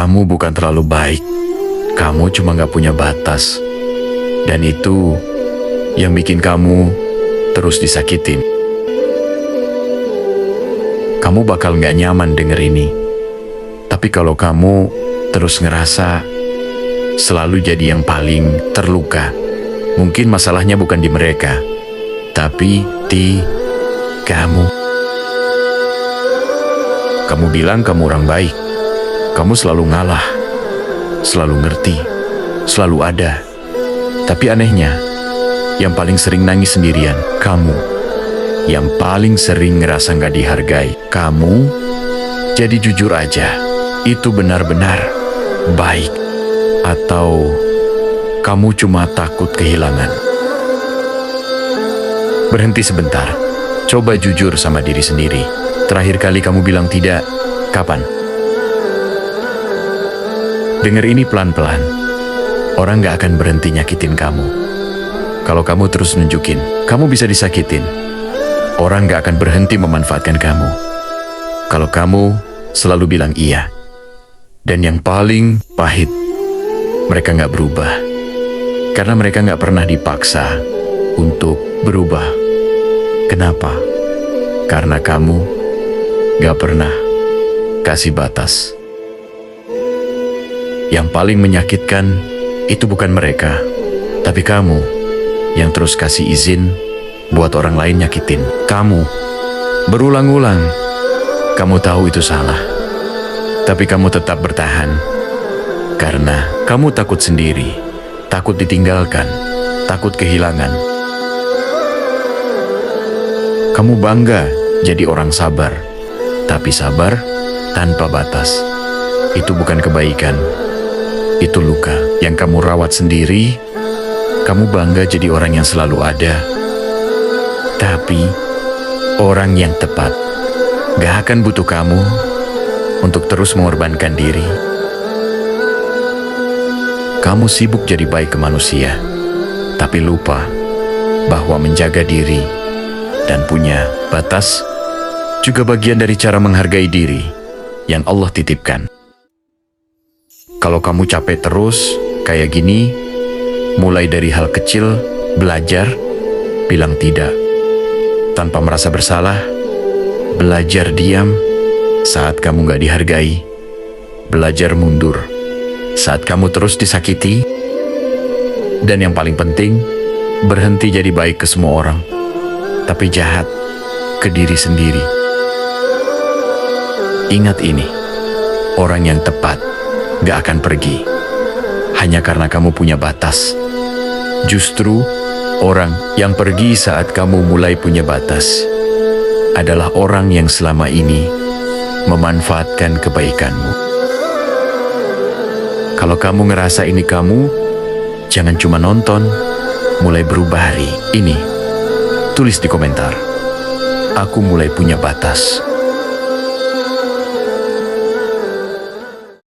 Kamu bukan terlalu baik. Kamu cuma gak punya batas. Dan itu yang bikin kamu terus disakitin. Kamu bakal gak nyaman denger ini. Tapi kalau kamu terus ngerasa selalu jadi yang paling terluka, mungkin masalahnya bukan di mereka, tapi di kamu. Kamu bilang kamu orang baik. Kamu selalu ngalah, selalu ngerti, selalu ada. Tapi anehnya, yang paling sering nangis sendirian, kamu. Yang paling sering ngerasa gak dihargai, kamu. Jadi jujur aja, itu benar-benar baik. Atau kamu cuma takut kehilangan? Berhenti sebentar, coba jujur sama diri sendiri. Terakhir kali kamu bilang tidak, kapan? Dengar ini pelan-pelan. Orang gak akan berhenti nyakitin kamu. Kalau kamu terus nunjukin, kamu bisa disakitin. Orang gak akan berhenti memanfaatkan kamu. Kalau kamu selalu bilang iya. Dan yang paling pahit, mereka gak berubah. Karena mereka gak pernah dipaksa untuk berubah. Kenapa? Karena kamu gak pernah kasih batas. Yang paling menyakitkan itu bukan mereka, tapi kamu yang terus kasih izin buat orang lain nyakitin. Kamu berulang-ulang, kamu tahu itu salah, tapi kamu tetap bertahan. Karena kamu takut sendiri, takut ditinggalkan, takut kehilangan. Kamu bangga jadi orang sabar, tapi sabar tanpa batas. Itu bukan kebaikan. Itu luka yang kamu rawat sendiri. Kamu bangga jadi orang yang selalu ada. Tapi orang yang tepat gak akan butuh kamu untuk terus mengorbankan diri. Kamu sibuk jadi baik ke manusia, tapi lupa bahwa menjaga diri dan punya batas juga bagian dari cara menghargai diri yang Allah titipkan. Kalau kamu capek terus kayak gini, mulai dari hal kecil, belajar, bilang tidak tanpa merasa bersalah, belajar diam saat kamu gak dihargai, belajar mundur saat kamu terus disakiti, dan yang paling penting, berhenti jadi baik ke semua orang, tapi jahat ke diri sendiri. Ingat ini, orang yang tepat gak akan pergi hanya karena kamu punya batas. Justru orang yang pergi saat kamu mulai punya batas adalah orang yang selama ini memanfaatkan kebaikanmu. Kalau kamu ngerasa ini kamu, jangan cuma nonton, mulai berubah hari ini. Tulis di komentar, aku mulai punya batas.